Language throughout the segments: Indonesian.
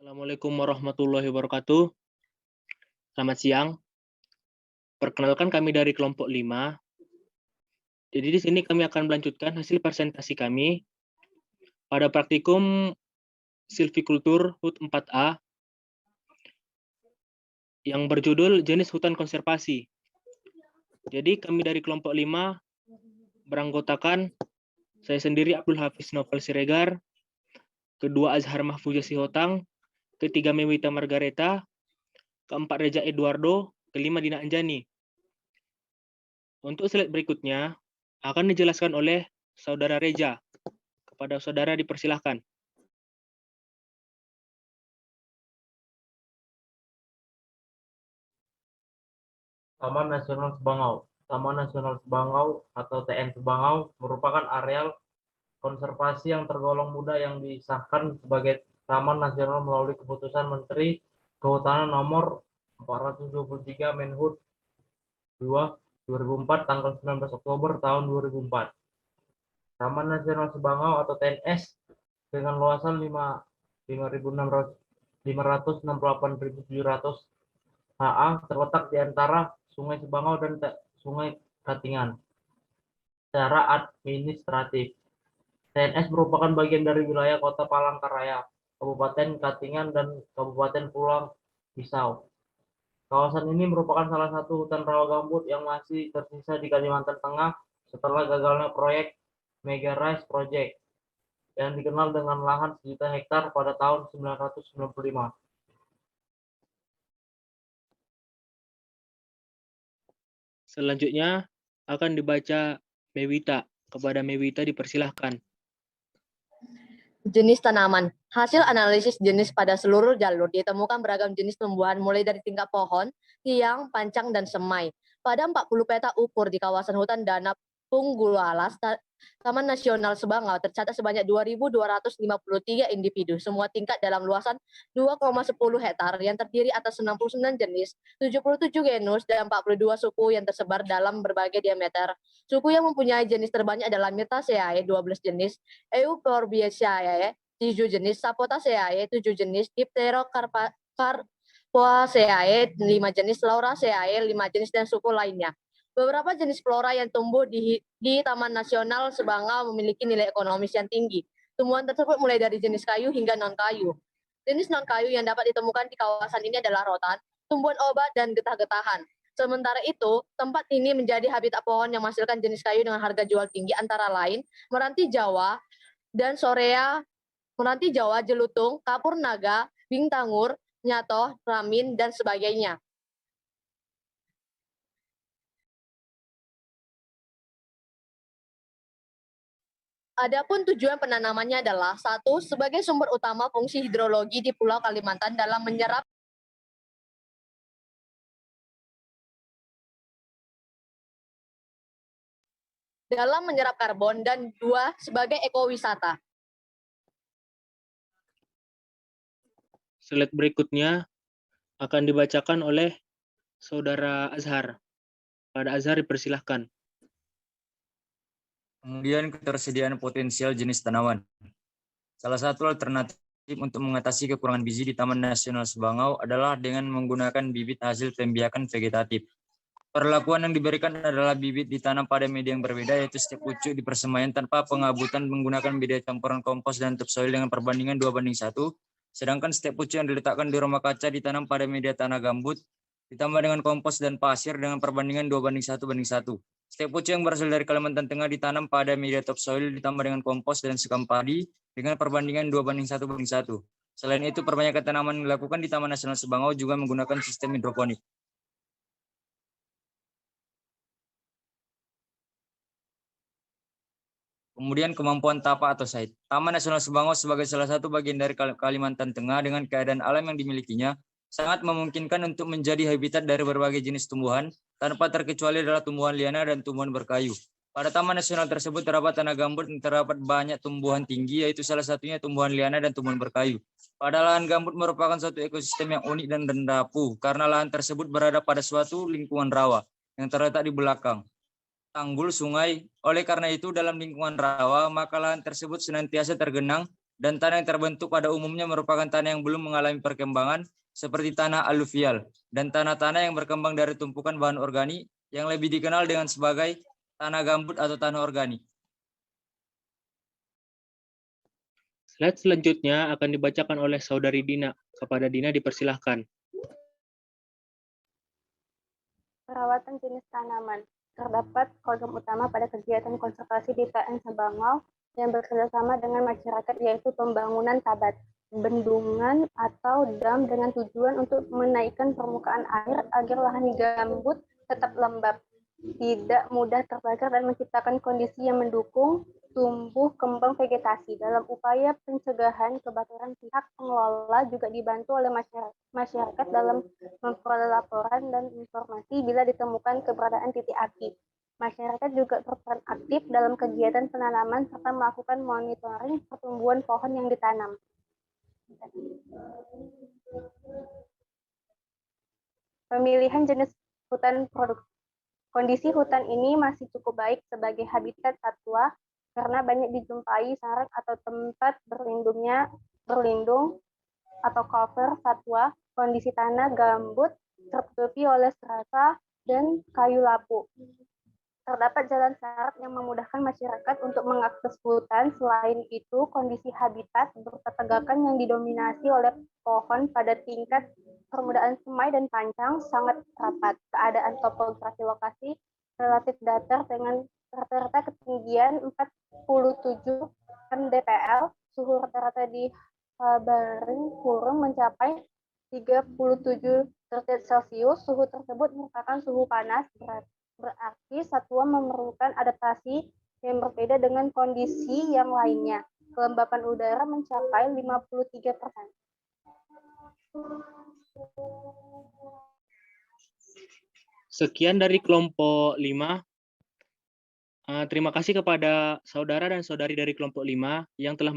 Assalamualaikum warahmatullahi wabarakatuh. Selamat siang. Perkenalkan kami dari kelompok 5. Jadi di sini kami akan melanjutkan hasil presentasi kami pada praktikum silvikultur HUT 4A yang berjudul jenis hutan konservasi. Jadi kami dari kelompok 5 beranggotakan saya sendiri Abdul Hafiz Novel Siregar, kedua Azhar Mahfuzah Sihotang, ketiga Mewita Margareta, keempat Reza Eduardo, kelima Dina Anjani. Untuk slide berikutnya akan dijelaskan oleh Saudara Reza. Kepada saudara dipersilahkan. Taman Nasional Sebangau. Taman Nasional Sebangau atau TN Sebangau merupakan areal konservasi yang tergolong muda yang disahkan sebagai Taman Nasional melalui keputusan Menteri Kehutanan nomor 423 Menhub 2 2004 tanggal 19 Oktober tahun 2004. Taman Nasional Sebangau atau TNS dengan luasan 568.700 ha terletak di antara Sungai Sebangau dan Sungai Katingan. Secara administratif, TNS merupakan bagian dari wilayah Kota Palangkaraya, Kabupaten Katingan, dan Kabupaten Pulang Pisau. Kawasan ini merupakan salah satu hutan rawa gambut yang masih tersisa di Kalimantan Tengah setelah gagalnya proyek Mega Rice Project yang dikenal dengan lahan 1.000.000 hektar pada tahun 1995. Selanjutnya akan dibaca Mewita. Kepada Mewita dipersilahkan. Jenis tanaman. Hasil analisis jenis pada seluruh jalur ditemukan beragam jenis tumbuhan mulai dari tingkat pohon, tiang, pancang, dan semai. Pada 40 peta ukur di kawasan hutan Danau Punggulu Alas, Taman Nasional Sebangau tercatat sebanyak 2.253 individu, semua tingkat dalam luasan 2,10 hektar yang terdiri atas 69 jenis, 77 genus, dan 42 suku yang tersebar dalam berbagai diameter. Suku yang mempunyai jenis terbanyak adalah Myrtaceae 12 jenis, Euphorbiaceae 7 jenis, Sapotaceae 7 jenis, Dipterocarpoaceae 5 jenis, Lauraceae 5 jenis, dan suku lainnya. Beberapa jenis flora yang tumbuh di Taman Nasional Sebangau memiliki nilai ekonomis yang tinggi. Tumbuhan tersebut mulai dari jenis kayu hingga non-kayu. Jenis non-kayu yang dapat ditemukan di kawasan ini adalah rotan, tumbuhan obat, dan getah-getahan. Sementara itu, tempat ini menjadi habitat pohon yang menghasilkan jenis kayu dengan harga jual tinggi antara lain meranti Jawa dan Sorea, meranti Jawa, jelutung, kapur naga, bintanggur, nyatoh, ramin, dan sebagainya. Adapun tujuan penanamannya adalah 1. Sebagai sumber utama fungsi hidrologi di Pulau Kalimantan dalam menyerap karbon, dan 2. Sebagai ekowisata. Slide berikutnya akan dibacakan oleh Saudara Azhar. Pada Azhar dipersilahkan. Kemudian ketersediaan potensial jenis tanaman. Salah satu alternatif untuk mengatasi kekurangan biji di Taman Nasional Sebangau adalah dengan menggunakan bibit hasil pembiakan vegetatif. Perlakuan yang diberikan adalah bibit ditanam pada media yang berbeda, yaitu setiap pucuk di persemaian tanpa pengabutan menggunakan media campuran kompos dan topsoil dengan perbandingan 2:1, sedangkan setiap pucuk yang diletakkan di rumah kaca ditanam pada media tanah gambut, ditambah dengan kompos dan pasir dengan perbandingan 2:1:1. Setiap pucuk yang berasal dari Kalimantan Tengah ditanam pada media topsoil ditambah dengan kompos dan sekam padi dengan perbandingan 2:1:1. Selain itu, perbanyakkan tanaman yang dilakukan di Taman Nasional Sebangau juga menggunakan sistem hidroponik. Kemudian kemampuan tapak atau site. Taman Nasional Sebangau sebagai salah satu bagian dari Kalimantan Tengah dengan keadaan alam yang dimilikinya, sangat memungkinkan untuk menjadi habitat dari berbagai jenis tumbuhan, tanpa terkecuali adalah tumbuhan liana dan tumbuhan berkayu. Pada Taman Nasional tersebut terdapat tanah gambut dan terdapat banyak tumbuhan tinggi, yaitu salah satunya tumbuhan liana dan tumbuhan berkayu. Pada lahan gambut merupakan suatu ekosistem yang unik dan rapuh, karena lahan tersebut berada pada suatu lingkungan rawa yang terletak di belakang tanggul sungai. Oleh karena itu, dalam lingkungan rawa, maka lahan tersebut senantiasa tergenang dan tanah yang terbentuk pada umumnya merupakan tanah yang belum mengalami perkembangan seperti tanah aluvial dan tanah-tanah yang berkembang dari tumpukan bahan organik yang lebih dikenal dengan sebagai tanah gambut atau tanah organik. Slide selanjutnya akan dibacakan oleh Saudari Dina. Kepada Dina dipersilahkan. Perawatan jenis tanaman. Terdapat program utama pada kegiatan konservasi di TN Sabangau yang bekerjasama dengan masyarakat, yaitu pembangunan tabat, bendungan atau dam dengan tujuan untuk menaikkan permukaan air agar lahan gambut tetap lembab, tidak mudah terbakar dan menciptakan kondisi yang mendukung tumbuh kembang vegetasi. Dalam upaya pencegahan kebakaran, pihak pengelola juga dibantu oleh masyarakat dalam memperoleh laporan dan informasi bila ditemukan keberadaan titik api. Masyarakat juga berperan aktif dalam kegiatan penanaman serta melakukan monitoring pertumbuhan pohon yang ditanam. Pemilihan jenis hutan produk. Kondisi hutan ini masih cukup baik sebagai habitat satwa karena banyak dijumpai sarang atau tempat berlindung atau cover satwa. Kondisi tanah gambut tertutupi oleh serata dan kayu lapuk. Terdapat jalan darat yang memudahkan masyarakat untuk mengakses hutan. Selain itu, kondisi habitat berupa tegakan yang didominasi oleh pohon pada tingkat permukaan semai dan pancang sangat rapat. Keadaan topografi lokasi relatif datar dengan rata-rata ketinggian 47 mdpl, suhu rata-rata di Habaring Kurung mencapai 37 derajat Celcius. Suhu tersebut merupakan suhu panas, berarti satwa memerlukan adaptasi yang berbeda dengan kondisi yang lainnya. Kelembapan udara mencapai 53%. Sekian dari kelompok 5. Terima kasih kepada saudara dan saudari dari kelompok 5 yang telah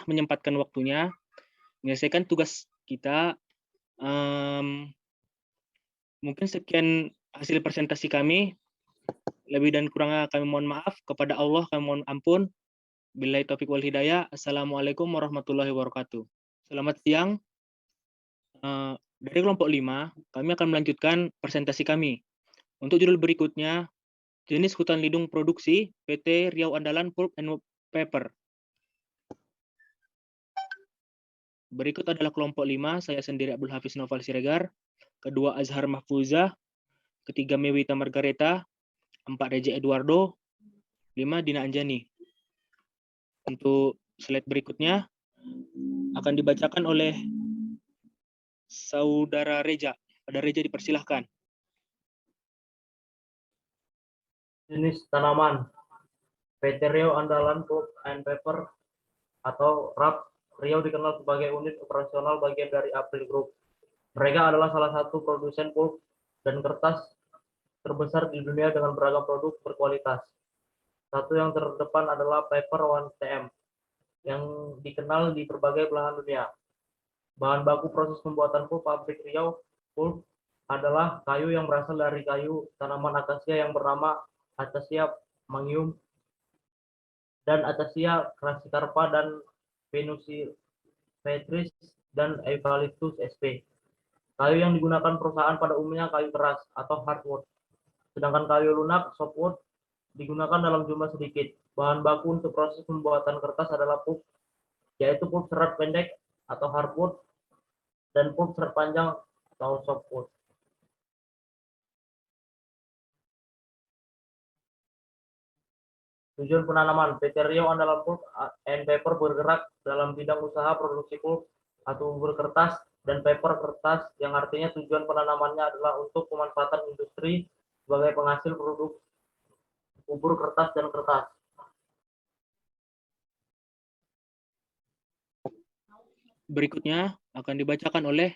menyempatkan waktunya menyelesaikan tugas kita. Mungkin sekian hasil presentasi kami. Lebih dan kurangnya kami mohon maaf. Kepada Allah kami mohon ampun. Billahi taufiq wal hidayah. Assalamualaikum warahmatullahi wabarakatuh. Selamat siang. Dari kelompok 5, kami akan melanjutkan presentasi kami. Untuk judul berikutnya, jenis hutan lindung produksi PT Riau Andalan Pulp and Paper. Berikut adalah kelompok 5, saya sendiri Abdul Hafiz Noval Siregar, kedua Azhar Mahfuzah, ketiga Mewita Margareta, 4 Reja Eduardo, 5 Dina Anjani. Untuk slide berikutnya akan dibacakan oleh Saudara Reja. Pada Reja dipersilahkan. Jenis tanaman. PT Riau Andalan Pulp and Paper atau RAP. Riau dikenal sebagai unit operasional bagian dari April Group. Mereka adalah salah satu produsen pulp dan kertas terbesar di dunia dengan beragam produk berkualitas. Satu yang terdepan adalah Paper 1TM yang dikenal di berbagai belahan dunia. Bahan baku proses pembuatan pulp pabrik Riau Pulp adalah kayu yang berasal dari kayu tanaman akasia yang bernama Acacia mangium dan Acacia crassicarpa dan Venusiferis dan Eucalyptus sp. Kayu yang digunakan perusahaan pada umumnya kayu keras atau hardwood. Sedangkan kayu lunak, softwood, digunakan dalam jumlah sedikit. Bahan baku untuk proses pembuatan kertas adalah pulp, yaitu pulp serat pendek atau hardwood dan pulp serat panjang atau softwood. Tujuan penanaman. PT Riau Andalan Pulp and Paper bergerak dalam bidang usaha produksi pulp atau bubur kertas dan paper kertas, yang artinya tujuan penanamannya adalah untuk pemanfaatan industri sebagai penghasil produk bubur kertas dan kertas. Berikutnya akan dibacakan oleh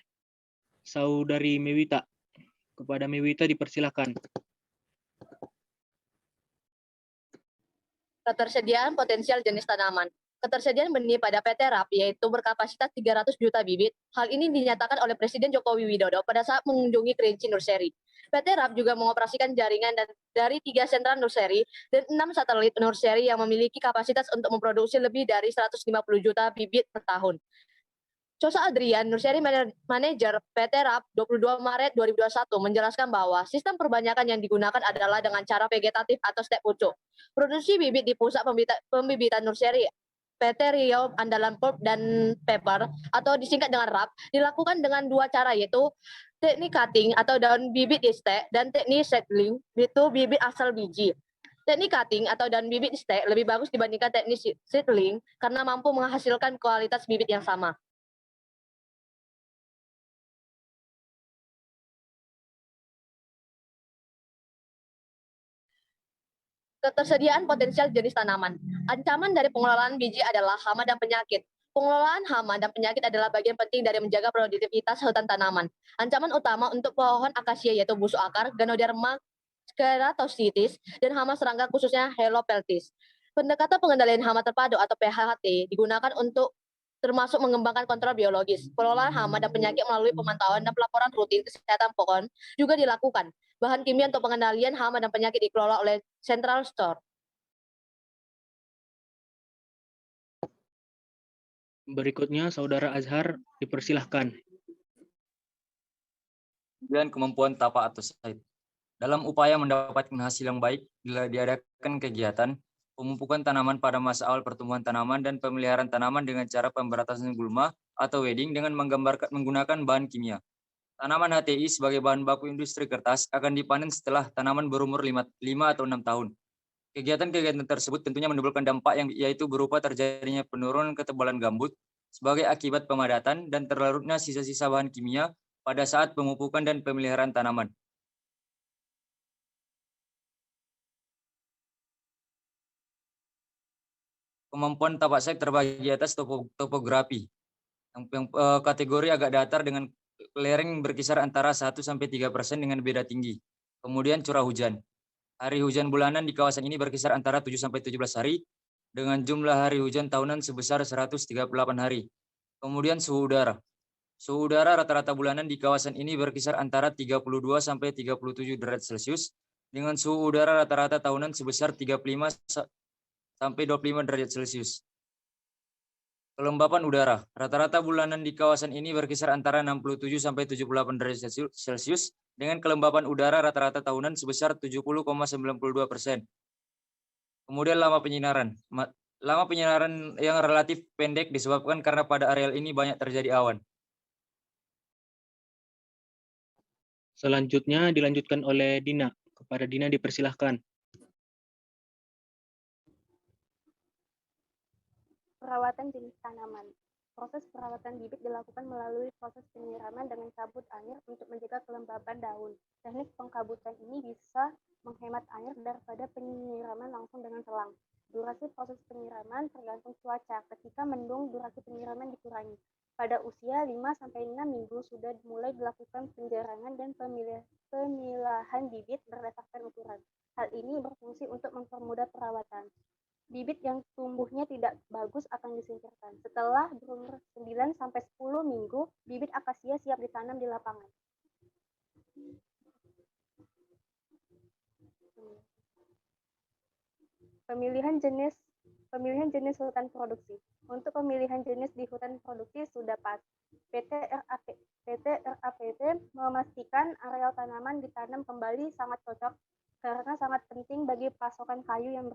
Saudari Mewita. Kepada Mewita dipersilakan. Ketersediaan potensial jenis tanaman. Ketersediaan benih pada PT RAP yaitu berkapasitas 300 juta bibit. Hal ini dinyatakan oleh Presiden Joko Widodo pada saat mengunjungi Kerinci Nursery. PT RAP juga mengoperasikan jaringan dari 3 sentra nursery dan 6 satelit nursery yang memiliki kapasitas untuk memproduksi lebih dari 150 juta bibit per tahun. Chosa Adrian, Nursery Manager PT RAP 22 Maret 2021 menjelaskan bahwa sistem perbanyakan yang digunakan adalah dengan cara vegetatif atau step pucuk. Produksi bibit di pusat pembibitan nursery PT Riau Andalan Pulp dan Paper atau disingkat dengan RAP dilakukan dengan 2 cara yaitu teknik cutting atau daun bibit di stek dan teknik seedling yaitu bibit asal biji. Teknik cutting atau daun bibit di stek lebih bagus dibandingkan teknik seedling karena mampu menghasilkan kualitas bibit yang sama. Ketersediaan potensial jenis tanaman. Ancaman dari pengelolaan biji adalah hama dan penyakit. Pengelolaan hama dan penyakit adalah bagian penting dari menjaga produktivitas hutan tanaman. Ancaman utama untuk pohon akasia yaitu busuk akar, Ganoderma keratositis, dan hama serangga khususnya Helopeltis. Pendekatan pengendalian hama terpadu atau PHT digunakan untuk termasuk mengembangkan kontrol biologis. Pengelolaan hama dan penyakit melalui pemantauan dan pelaporan rutin kesehatan pohon juga dilakukan. Bahan kimia untuk pengendalian hama dan penyakit dikelola oleh Central Store. Berikutnya, Saudara Azhar dipersilahkan. Dan kemampuan tapak atau site. Dalam upaya mendapatkan hasil yang baik, diadakan kegiatan pemupukan tanaman pada masa awal pertumbuhan tanaman dan pemeliharaan tanaman dengan cara pemberantasan gulma atau weeding dengan menggunakan bahan kimia. Tanaman HTI sebagai bahan baku industri kertas akan dipanen setelah tanaman berumur 5 atau 6 tahun. Kegiatan-kegiatan tersebut tentunya menimbulkan dampak yaitu berupa terjadinya penurunan ketebalan gambut sebagai akibat pemadatan dan terlarutnya sisa-sisa bahan kimia pada saat pemupukan dan pemeliharaan tanaman. Kemampuan tapak site terbagi atas topografi. Yang kategori agak datar dengan lereng berkisar antara 1-3% dengan beda tinggi. Kemudian curah hujan. Hari hujan bulanan di kawasan ini berkisar antara 7-17 hari dengan jumlah hari hujan tahunan sebesar 138 hari. Kemudian suhu udara. Suhu udara rata-rata bulanan di kawasan ini berkisar antara 32-37 derajat Celcius dengan suhu udara rata-rata tahunan sebesar 35-25 derajat Celcius. Kelembapan udara. Rata-rata bulanan di kawasan ini berkisar antara 67-78 derajat Celcius dengan kelembapan udara rata-rata tahunan sebesar 70,92%. Kemudian lama penyinaran. Lama penyinaran yang relatif pendek disebabkan karena pada areal ini banyak terjadi awan. Selanjutnya dilanjutkan oleh Dina. Kepada Dina dipersilahkan. Perawatan jenis tanaman. Proses perawatan bibit dilakukan melalui proses penyiraman dengan cabut air untuk menjaga kelembapan daun. Teknik pengkabutan ini bisa menghemat air daripada penyiraman langsung dengan selang. Durasi proses penyiraman tergantung cuaca. Ketika mendung, durasi penyiraman dikurangi. Pada usia 5-6 minggu sudah mulai dilakukan penjarangan dan pemilahan bibit berdasarkan ukuran. Hal ini berfungsi untuk mempermudah perawatan. Bibit yang tumbuhnya tidak bagus akan disingkirkan. Setelah berumur 9-10 minggu, bibit akasia siap ditanam di lapangan. Pemilihan jenis hutan produksi. Untuk pemilihan jenis di hutan produksi sudah pas. PT RAPT memastikan areal tanaman ditanam kembali sangat cocok karena sangat penting bagi pasokan kayu yang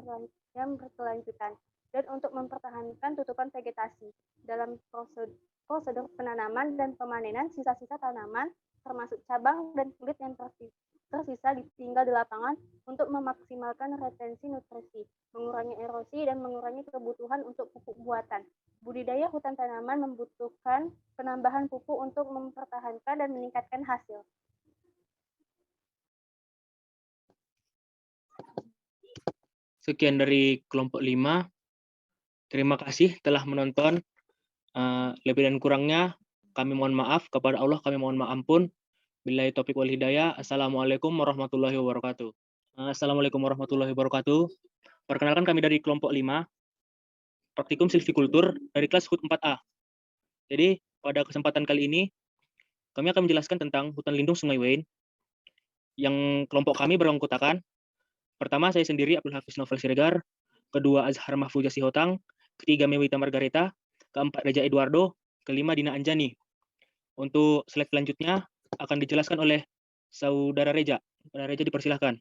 berkelanjutan dan untuk mempertahankan tutupan vegetasi. Dalam prosedur penanaman dan pemanenan, sisa-sisa tanaman termasuk cabang dan kulit yang tersisa ditinggal di lapangan untuk memaksimalkan retensi nutrisi, mengurangi erosi, dan mengurangi kebutuhan untuk pupuk buatan. Budidaya hutan tanaman membutuhkan penambahan pupuk untuk mempertahankan dan meningkatkan hasil. Sekian dari kelompok 5. Terima kasih telah menonton. Lebih dan kurangnya kami mohon maaf. Kepada Allah kami mohon maaf ampun. Billahi taufiq wal hidayah. Assalamualaikum warahmatullahi wabarakatuh. Assalamualaikum warahmatullahi wabarakatuh. Perkenalkan kami dari kelompok 5. praktikum silvikultur dari kelas HUT 4A. Jadi, pada kesempatan kali ini, kami akan menjelaskan tentang hutan lindung Sungai Wain yang kelompok kami beranggotakan. Pertama, saya sendiri Abdul Hafiz Novel Siregar, kedua Azhar Mahfuza Sihotang, ketiga Mewita Margareta, keempat Reja Eduardo, kelima Dina Anjani. Untuk slide selanjutnya akan dijelaskan oleh Saudara Reja. Saudara Reja dipersilahkan.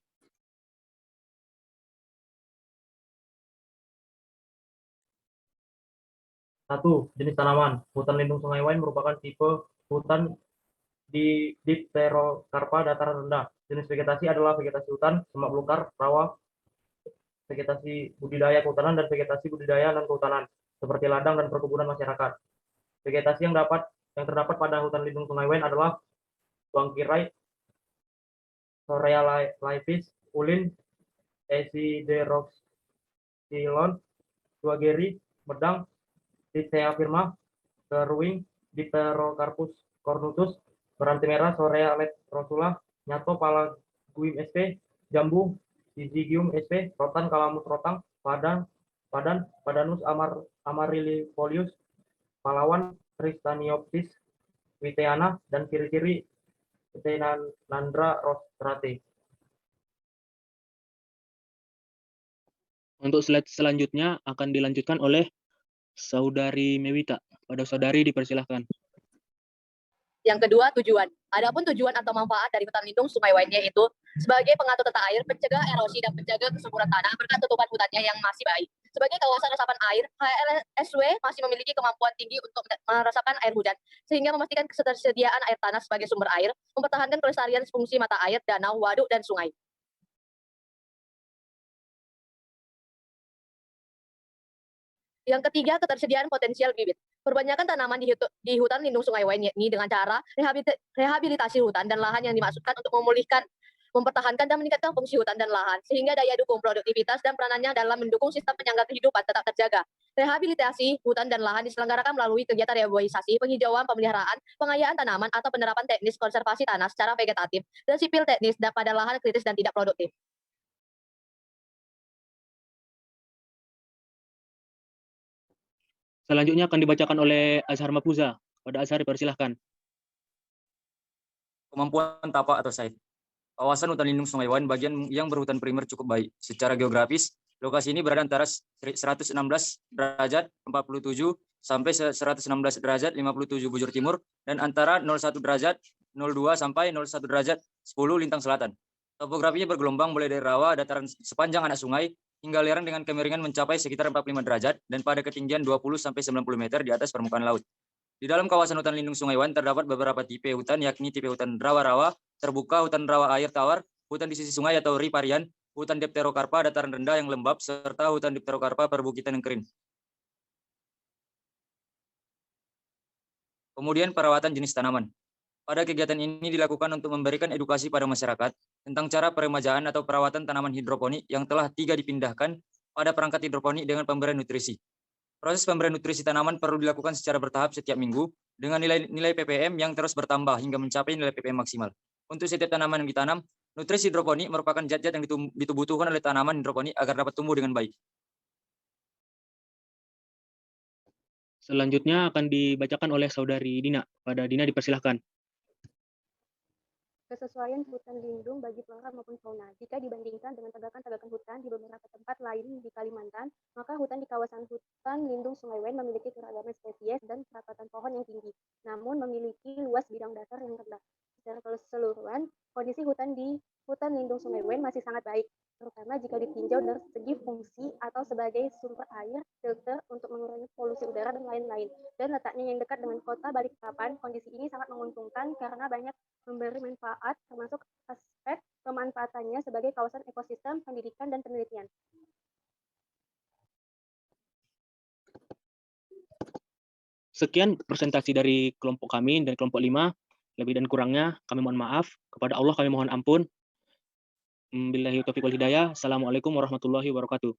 Satu, jenis tanaman. Hutan lindung Sungai Wain merupakan tipe hutan di Dipterocarpa dataran rendah. Jenis vegetasi adalah vegetasi hutan, semak belukar, rawa, vegetasi budidaya kehutanan, dan vegetasi budidaya non kehutanan, seperti ladang dan perkebunan masyarakat. Vegetasi yang terdapat pada hutan lindung Sungai Wain adalah bangkirai, Sorea laevis, ulin, Esideroxylon, Duageri, medang, Dicea firma, keruing, Dipterocarpus cornutus, beranti merah, Sorea rosula, nyato, palaguim sp, jambu, Syzygium sp, rotan, kalamus rotang, padanus amarylifolius, pahlawan, Tristaniopsis witeana, dan ciri-ciri Witenandra rostrate. Untuk slide selanjutnya akan dilanjutkan oleh Saudari Mewita. Pada saudari dipersilahkan. Yang kedua, tujuan. Adapun tujuan atau manfaat dari hutan lindung Sungai Wain yaitu sebagai pengatur tata air, pencegah erosi dan penjaga kesuburan tanah berkat tutupan hutannya yang masih baik. Sebagai kawasan resapan air, HLSW masih memiliki kemampuan tinggi untuk meresapan air hujan, sehingga memastikan ketersediaan air tanah sebagai sumber air, mempertahankan kelestarian fungsi mata air, danau, waduk, dan sungai. Yang ketiga, ketersediaan potensial bibit. Perbanyakkan tanaman di hutan lindung Sungai Wain ini dengan cara rehabilitasi hutan dan lahan yang dimaksudkan untuk memulihkan, mempertahankan dan meningkatkan fungsi hutan dan lahan, sehingga daya dukung produktivitas dan peranannya dalam mendukung sistem penyangga kehidupan tetap terjaga. Rehabilitasi hutan dan lahan diselenggarakan melalui kegiatan reboisasi, penghijauan, pemeliharaan, pengayaan tanaman, atau penerapan teknis konservasi tanah secara vegetatif dan sipil teknis pada lahan kritis dan tidak produktif. Selanjutnya akan dibacakan oleh Azhar Mahfuza. Pada Azhar dipersilahkan. Kemampuan tapak atau site. Kawasan hutan lindung Sungai Wain bagian yang berhutan primer cukup baik. Secara geografis, lokasi ini berada antara 116 derajat 47 sampai 116 derajat 57 bujur timur dan antara 01 derajat 02 sampai 01 derajat 10 lintang selatan. Topografinya bergelombang mulai dari rawa, dataran sepanjang anak sungai, hingga lereng dengan kemiringan mencapai sekitar 45 derajat dan pada ketinggian 20 sampai 90 meter di atas permukaan laut. Di dalam kawasan hutan lindung Sungai Wain terdapat beberapa tipe hutan, yakni tipe hutan rawa-rawa, terbuka, hutan rawa air tawar, hutan di sisi sungai atau riparian, hutan Dipterocarpa dataran rendah yang lembab, serta hutan Dipterocarpa perbukitan yang kering. Kemudian perawatan jenis tanaman. Pada kegiatan ini dilakukan untuk memberikan edukasi pada masyarakat tentang cara peremajaan atau perawatan tanaman hidroponik yang telah 3 dipindahkan pada perangkat hidroponik dengan pemberian nutrisi. Proses pemberian nutrisi tanaman perlu dilakukan secara bertahap setiap minggu dengan nilai ppm yang terus bertambah hingga mencapai nilai ppm maksimal. Untuk setiap tanaman yang ditanam, nutrisi hidroponik merupakan zat-zat yang dibutuhkan oleh tanaman hidroponik agar dapat tumbuh dengan baik. Selanjutnya akan dibacakan oleh Saudari Dina. Pada Dina dipersilahkan. Kesesuaian hutan lindung bagi flora maupun fauna. Jika dibandingkan dengan tegakan-tegakan hutan di beberapa tempat lain di Kalimantan, maka hutan di kawasan hutan lindung Sungai Wain memiliki keragaman spesies dan kerapatan pohon yang tinggi, namun memiliki luas bidang dasar yang rendah. Secara keseluruhan, kondisi hutan di hutan lindung Sungai Wain masih sangat baik, terutama jika ditinjau dari segi fungsi atau sebagai sumber air, filter untuk mengurangi polusi udara dan lain-lain. Dan letaknya yang dekat dengan kota Balikpapan, kondisi ini sangat menguntungkan karena banyak memberi manfaat, termasuk aspek pemanfaatannya sebagai kawasan ekosistem, pendidikan, dan penelitian. Sekian presentasi dari kelompok kami dan kelompok 5. Lebih dan kurangnya kami mohon maaf. Kepada Allah kami mohon ampun. Billahi taufiq wal hidayah. Assalamualaikum warahmatullahi wabarakatuh.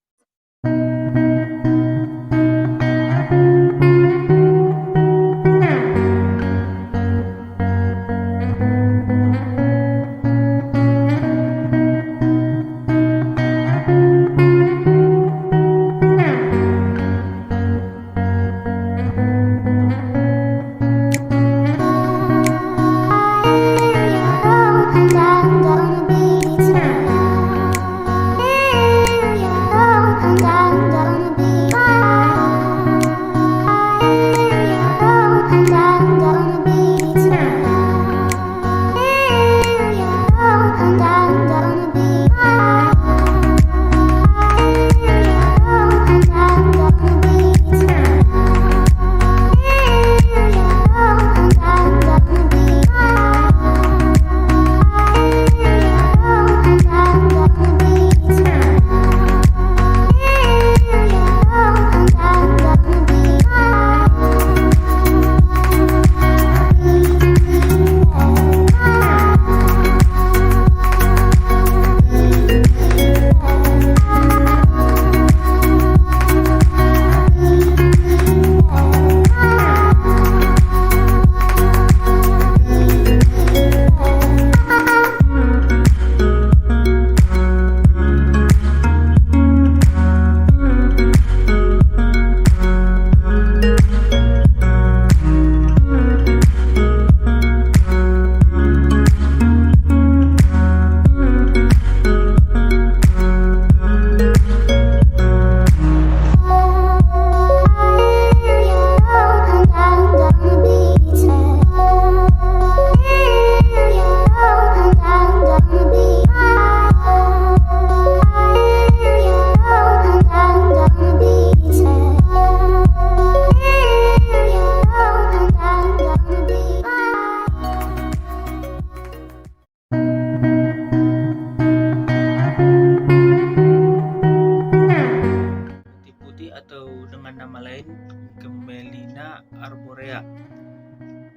Gmelina arborea.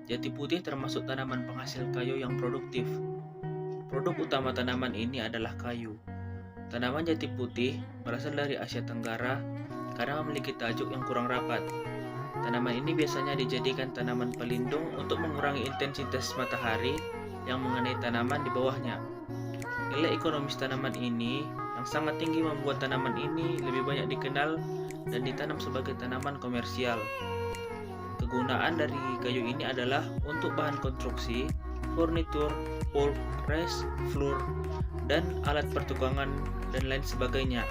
Jati putih termasuk tanaman penghasil kayu yang produktif. Produk utama tanaman ini adalah kayu. Tanaman jati putih berasal dari Asia Tenggara karena memiliki tajuk yang kurang rapat. Tanaman ini biasanya dijadikan tanaman pelindung untuk mengurangi intensitas matahari yang mengenai tanaman di bawahnya. Nilai ekonomis tanaman ini yang sangat tinggi membuat tanaman ini lebih banyak dikenal dan ditanam sebagai tanaman komersial. Kegunaan dari kayu ini adalah untuk bahan konstruksi, furnitur, pulp, res, floor, dan alat pertukangan dan lain sebagainya.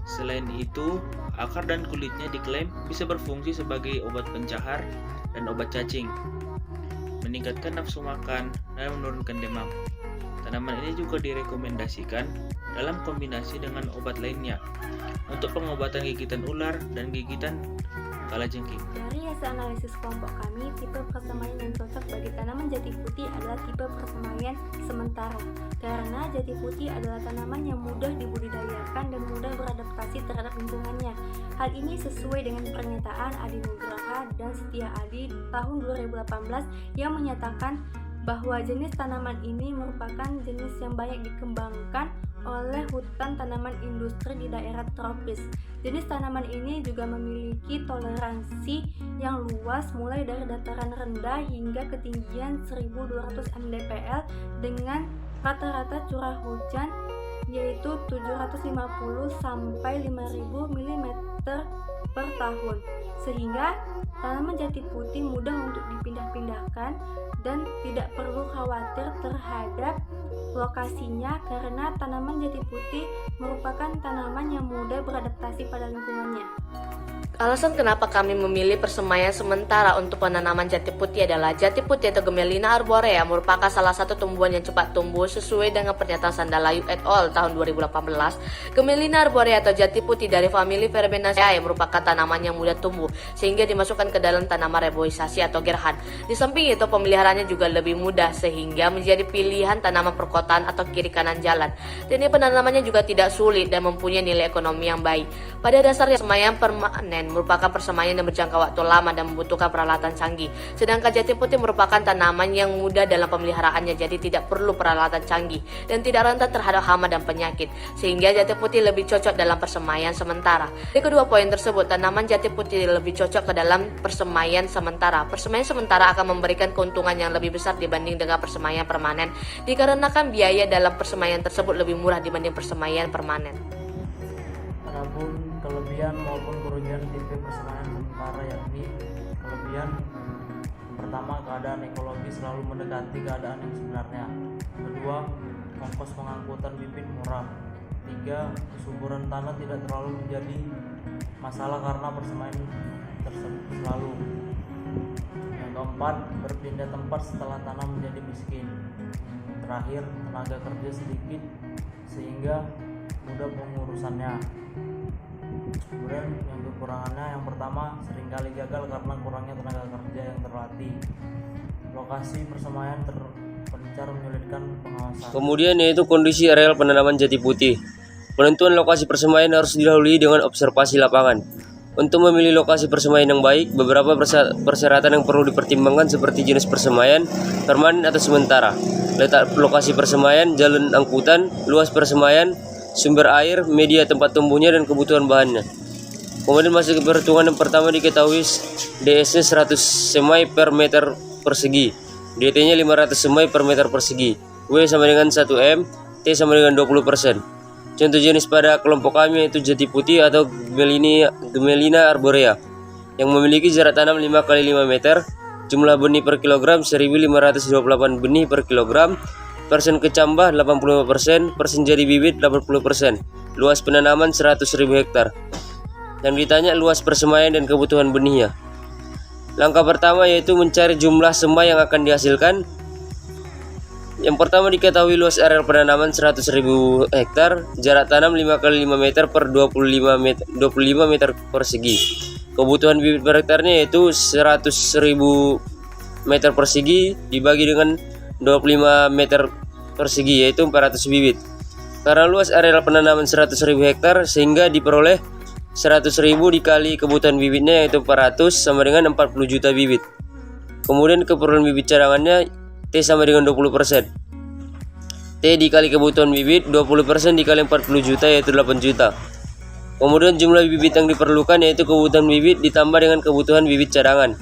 Selain itu, akar dan kulitnya diklaim bisa berfungsi sebagai obat pencahar dan obat cacing, meningkatkan nafsu makan, dan menurunkan demam. Tanaman ini juga direkomendasikan dalam kombinasi dengan obat lainnya untuk pengobatan gigitan ular dan gigitan kalajengking. Dari hasil analisis kelompok kami, tipe persemaian yang cocok bagi tanaman jati putih adalah tipe persemaian sementara. Karena jati putih adalah tanaman yang mudah dibudidayakan dan mudah beradaptasi terhadap lingkungannya. Hal ini sesuai dengan pernyataan Adi Nugraha dan Setia Adi tahun 2018 yang menyatakan bahwa jenis tanaman ini merupakan jenis yang banyak dikembangkan oleh hutan tanaman industri di daerah tropis. Jenis tanaman ini juga memiliki toleransi yang luas mulai dari dataran rendah hingga ketinggian 1200 mdpl dengan rata-rata curah hujan yaitu 750 sampai 5000 mm per tahun, sehingga tanaman jati putih mudah untuk dipindah-pindahkan dan tidak perlu khawatir terhadap lokasinya karena tanaman jati putih merupakan tanaman yang mudah beradaptasi pada lingkungannya. Alasan kenapa kami memilih persemaian sementara untuk penanaman jati putih adalah jati putih atau Gmelina arborea merupakan salah satu tumbuhan yang cepat tumbuh sesuai dengan pernyataan Sandalayu et al. Tahun 2018. Gmelina arborea atau jati putih dari famili Verbenaceae merupakan tanaman yang mudah tumbuh sehingga dimasukkan ke dalam tanaman reboisasi atau gerhan. Di samping itu pemeliharaannya juga lebih mudah sehingga menjadi pilihan tanaman perkotaan atau kiri kanan jalan. Teknik penanamannya juga tidak sulit dan mempunyai nilai ekonomi yang baik. Pada dasarnya persemaian permanen merupakan persemaian yang berjangka waktu lama dan membutuhkan peralatan canggih. Sedangkan jati putih merupakan tanaman yang mudah dalam pemeliharaannya, jadi tidak perlu peralatan canggih dan tidak rentan terhadap hama dan penyakit, sehingga jati putih lebih cocok dalam persemaian sementara. Dari kedua poin tersebut, tanaman jati putih lebih cocok ke dalam persemaian sementara. Persemaian sementara akan memberikan keuntungan yang lebih besar dibanding dengan persemaian permanen, dikarenakan biaya dalam persemaian tersebut lebih murah dibanding persemaian permanen. Adapun kelebihan maupun kerugian tipe persemaian sementara yakni kelebihan pertama, keadaan ekologi selalu mendekati keadaan yang sebenarnya. Kedua, ongkos pengangkutan bibit murah. Tiga, kesuburan tanah tidak terlalu menjadi masalah karena persemaian tersebut selalu. Yang keempat, berpindah tempat setelah tanah menjadi miskin. Terakhir, tenaga kerja sedikit sehingga mudah pengurusannya. Kemudian yang kekurangannya, yang pertama seringkali gagal karena kurangnya tenaga kerja yang terlatih. Lokasi persemaian terpencar menyulitkan pengawasan. Kemudian yaitu kondisi areal penanaman jati putih. Penentuan lokasi persemaian harus didahului dengan observasi lapangan. Untuk memilih lokasi persemaian yang baik, beberapa persyaratan yang perlu dipertimbangkan seperti jenis persemaian, permanen atau sementara, letak lokasi persemaian, jalan angkutan, luas persemaian, sumber air, media tempat tumbuhnya, dan kebutuhan bahannya. Kemudian masuk ke perhitungan yang pertama diketahui DS-nya 100 semai per meter persegi, DT-nya 500 semai per meter persegi, W sama dengan 1 M, T sama dengan 20%. Contoh jenis pada kelompok kami yaitu jati putih atau Gmelina arborea yang memiliki jarak tanam 5 x 5 meter, jumlah benih per kilogram 1528 benih per kilogram, persen kecambah 85%, persen jadi bibit 80%, luas penanaman 100.000 hektar. Dan ditanya luas persemaian dan kebutuhan benihnya. Langkah pertama yaitu mencari jumlah semai yang akan dihasilkan. Yang pertama diketahui luas areal penanaman 100.000 hektar, jarak tanam 5 x 5 meter per 25 meter persegi. Kebutuhan bibit per hektarnya yaitu 100.000 meter persegi dibagi dengan 25 meter persegi yaitu 400 bibit. Karena luas areal penanaman 100.000 hektar sehingga diperoleh 100.000 dikali kebutuhan bibitnya yaitu 400 sama dengan 40 juta bibit. Kemudian keperluan bibit cadangannya T sama dengan 20%. T dikali kebutuhan bibit 20% dikali 40 juta yaitu 8 juta. Kemudian jumlah bibit yang diperlukan yaitu kebutuhan bibit ditambah dengan kebutuhan bibit cadangan.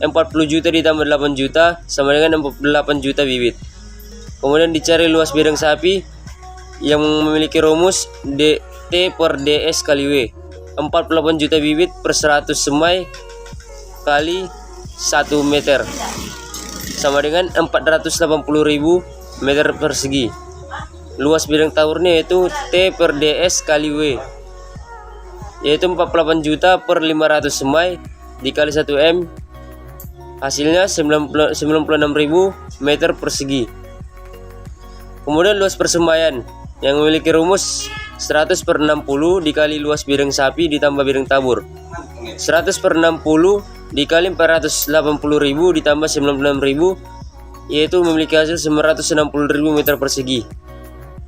40 juta ditambah 8 juta sama dengan 48 juta bibit. Kemudian dicari luas bidang sapi yang memiliki rumus T per DS kali W. 48 juta bibit per 100 semai kali 1 meter sama dengan 480.000 meter persegi. Luas bidang tawurnya yaitu T per DS kali W, yaitu 48 juta per 500 semai dikali 1 M, hasilnya 96.000 meter persegi. Kemudian luas persemaian yang memiliki rumus 100 per 60 dikali luas bidang sapi ditambah bidang tabur. 100 per 60 dikali 480.000 ditambah 96.000 yaitu memiliki hasil 960.000 meter persegi.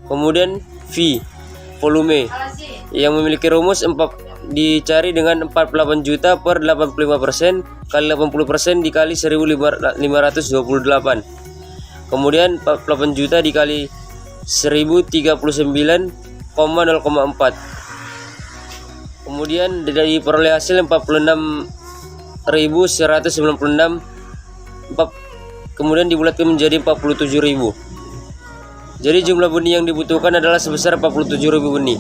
Kemudian V, volume yang memiliki rumus dicari dengan 48 juta per 85% kali 80% dikali 1528. Kemudian 48 juta dikali 1039,04. Kemudian dari peroleh hasil 46.196. Kemudian dibulatkan menjadi 47.000. Jadi jumlah benih yang dibutuhkan adalah sebesar 47.000 benih.